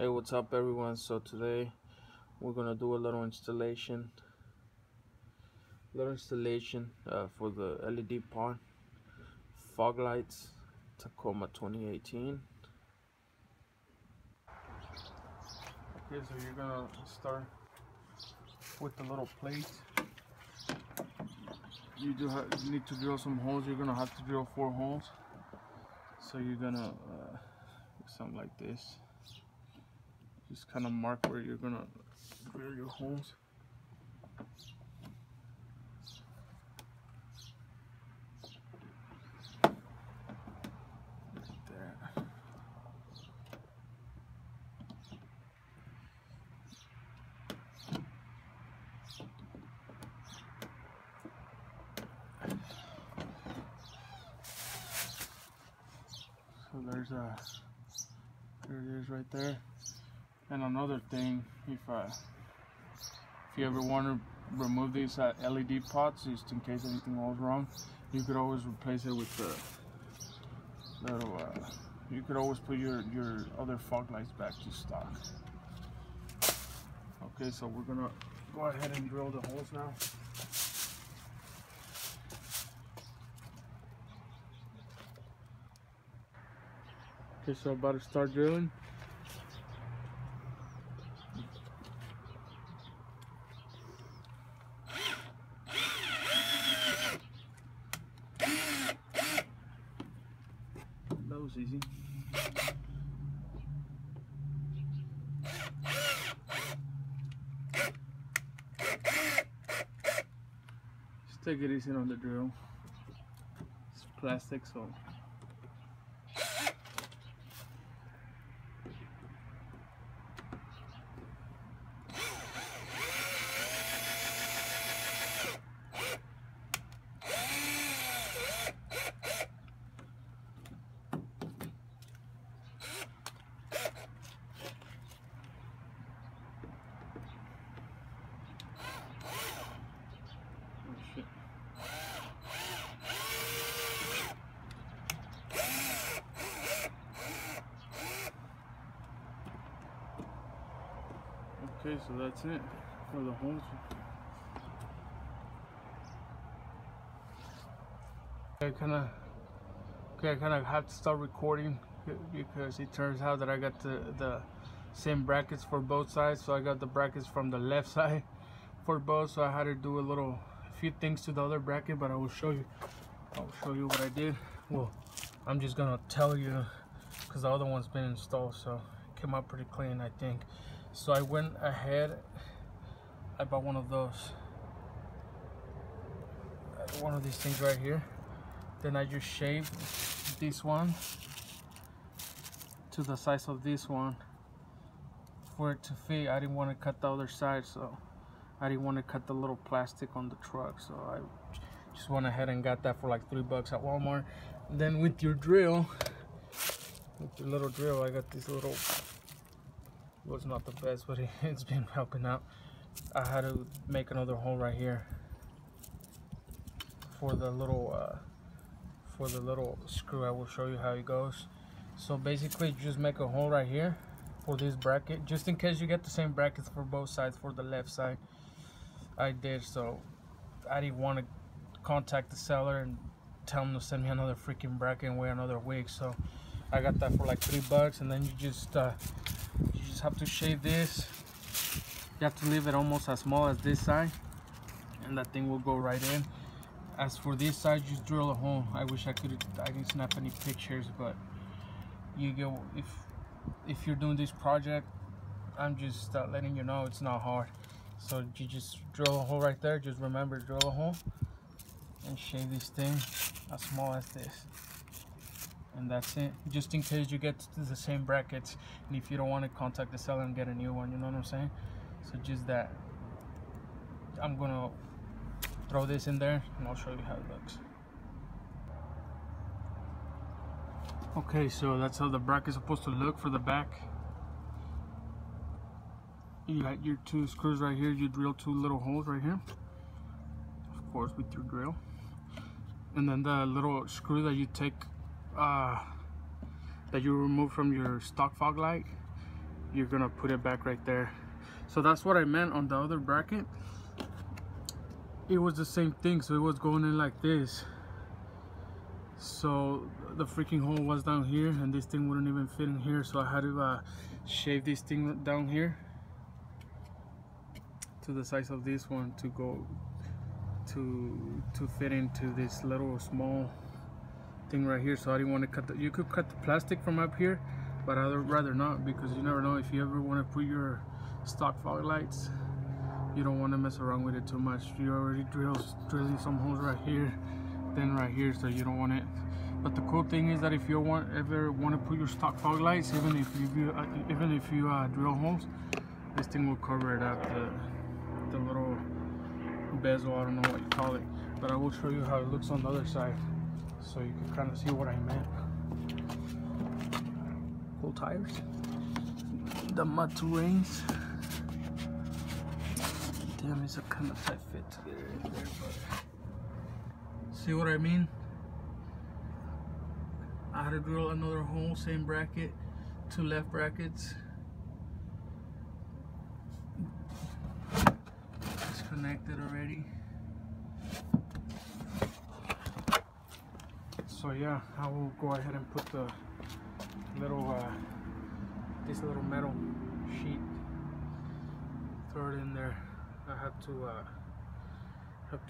Hey, what's up everyone? So today we're gonna do a little installation for the LED pod fog lights Tacoma 2018. Okay, so you're gonna start with the little plate. You need to drill some holes. You're gonna have to drill 4 holes. So you're gonna do something like this. Just kind of mark where you're gonna drill your holes. Like that. So there it is right there. And another thing, if you ever want to remove these LED pots, just in case anything goes wrong, you could always replace it with the little. You could always put your other fog lights back to stock. Okay, so we're gonna go ahead and drill the holes now. Okay, so about to start drilling. That was easy. Just take it easy on the drill. It's plastic, so. Okay, so that's it for the holes. I kind of have to start recording because it turns out that I got the same brackets for both sides. So I got the brackets from the left side for both. So I had to do a few things to the other bracket, but I will show you. I'll show you what I did. Well, I'm just gonna tell you because the other one's been installed, so it came out pretty clean, I think. So I went ahead, I bought one of these things right here. Then I just shaved this one to the size of this one for it to fit. I didn't want to cut the other side, so I didn't want to cut the little plastic on the truck. So I just went ahead and got that for like $3 at Walmart. And then with your drill, with your little drill, I got this little, was not the best, but it's been helping out. I had to make another hole right here for the little screw. I will show you how it goes. So basically just make a hole right here for this bracket, just in case you get the same brackets for both sides. For the left side I did, so I didn't want to contact the seller and tell him to send me another freaking bracket and wait another week. So I got that for like $3, and then you just have to shave this. You have to leave it almost as small as this side, and that thing will go right in. As for this side, just drill a hole. I wish I didn't snap any pictures, but you go, if you're doing this project, I'm just letting you know it's not hard. So you just drill a hole right there. Just remember, drill a hole and shave this thing as small as this, and that's it. Just in case you get to the same brackets, and if you don't want to contact the seller and get a new one, you know what I'm saying? So just that. I'm gonna throw this in there and I'll show you how it looks. Okay, so that's how the bracket's supposed to look for the back. You got your 2 screws right here. You drill 2 little holes right here, of course with your drill, and then the little screw that you take that you remove from your stock fog light, you're gonna put it back right there. So that's what I meant on the other bracket. It was the same thing, so it was going in like this. So the freaking hole was down here, and this thing wouldn't even fit in here, so I had to shave this thing down here to the size of this one to go to fit into this little small thing right here. So I didn't want to cut the, you could cut the plastic from up here, but I'd rather not, because you never know, if you ever want to put your stock fog lights, you don't want to mess around with it too much. You already drilling some holes right here, then right here, so you don't want it. But the cool thing is that if you ever want to put your stock fog lights, even if you drill holes, this thing will cover it up, the little bezel, I don't know what you call it, but I will show you how it looks on the other side, so you can kind of see what I meant. Full tires, the mud terrains. Damn, it's a kind of tight fit to get it in there, but see what I mean? I had to drill another hole, same bracket, 2 left brackets. It's connected already. So yeah, I will go ahead and put the little this little metal sheet, throw it in there. I have to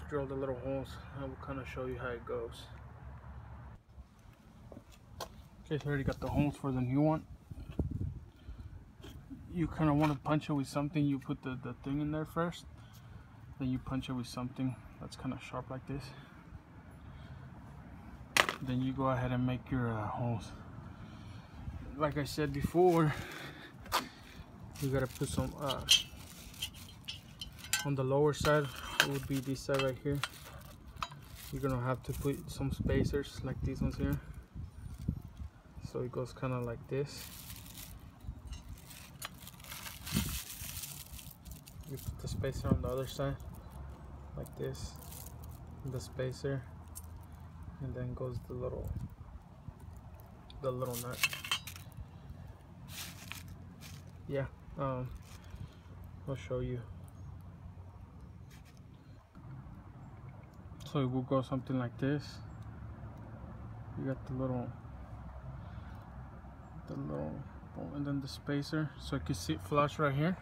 drill the little holes. I will kind of show you how it goes. Okay, so I already got the holes for the new one. You kind of want to punch it with something. You put the thing in there first, then you punch it with something that's kind of sharp like this. Then you go ahead and make your holes. Like I said before, you gotta put some on the lower side. It would be this side right here. You're gonna have to put some spacers like these ones here, so it goes kind of like this. You put the spacer on the other side like this, the spacer, and then goes the little nut. Yeah, I'll show you. So it will go something like this. You got the little, and then the spacer, so you can see it flush right here.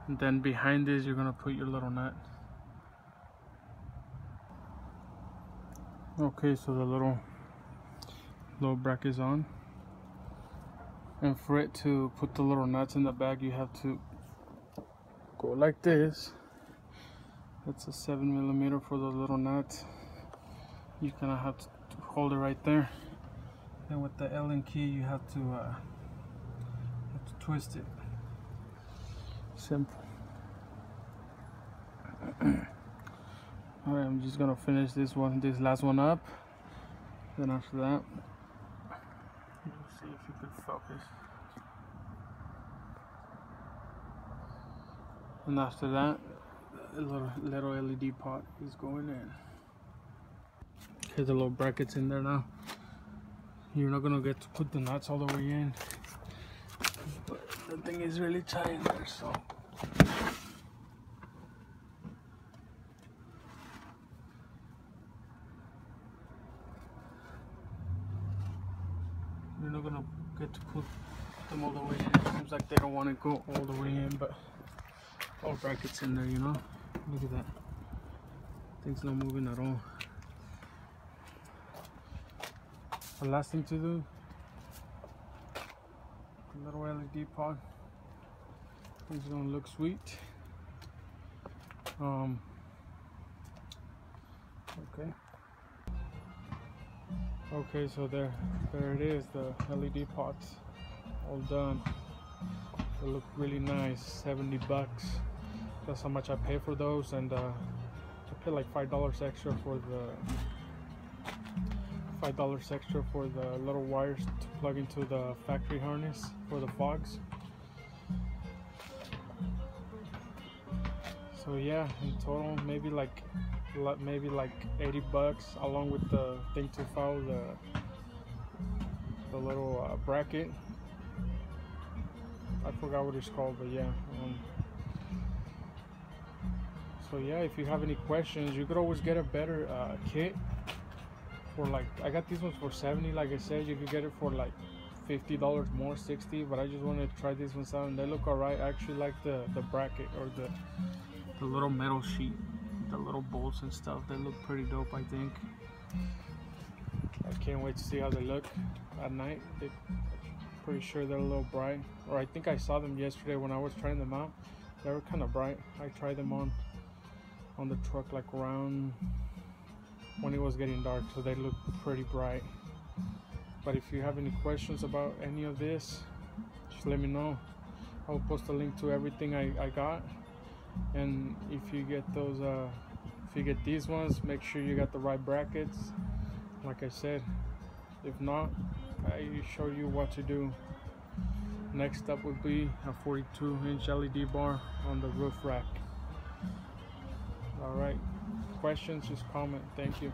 And then behind this, you're gonna put your little nut. Okay, so the little bracket is on. And for it to put the little nuts in the bag, you have to go like this. That's a 7mm for the little nuts. You kind of have to hold it right there. And with the Allen key, you have to twist it. Simple. Alright, I'm just gonna finish this last one up. Then after that, let's see if you could focus. And after that, a little LED pot is going in. Okay, the little brackets in there now. You're not gonna get to put the nuts all the way in, but the thing is really tight in there, so. You're not gonna get to put them all the way in. It seems like they don't want to go all the way in, but all brackets in there, you know. Look at that. Thing's not moving at all. The last thing to do, a little LED pod. It's gonna look sweet. Okay, so there it is, the LED pots all done. They look really nice. $70. That's how much I pay for those, and I pay like $5 extra for the little wires to plug into the factory harness for the fogs. So yeah, in total maybe like $80 along with the thing to follow the little bracket. I forgot what it's called, but yeah. So yeah, if you have any questions, you could always get a better kit for like, I got these ones for 70. Like I said, you could get it for like $50 more, 60, but I just wanted to try these ones out and they look alright. I actually like the bracket, or the little metal sheet, the little bolts and stuff. They look pretty dope, I think. I can't wait to see how they look at night. They're pretty sure they're a little bright, or I think I saw them yesterday when I was trying them out. They were kind of bright. I tried them on the truck like around when it was getting dark, so they look pretty bright. But if you have any questions about any of this, just let me know. I'll post a link to everything I got. And if you get those if you get these ones, make sure you got the right brackets, like I said. If not, I show you what to do. Next up would be a 42-inch LED bar on the roof rack. Alright, questions, just comment. Thank you.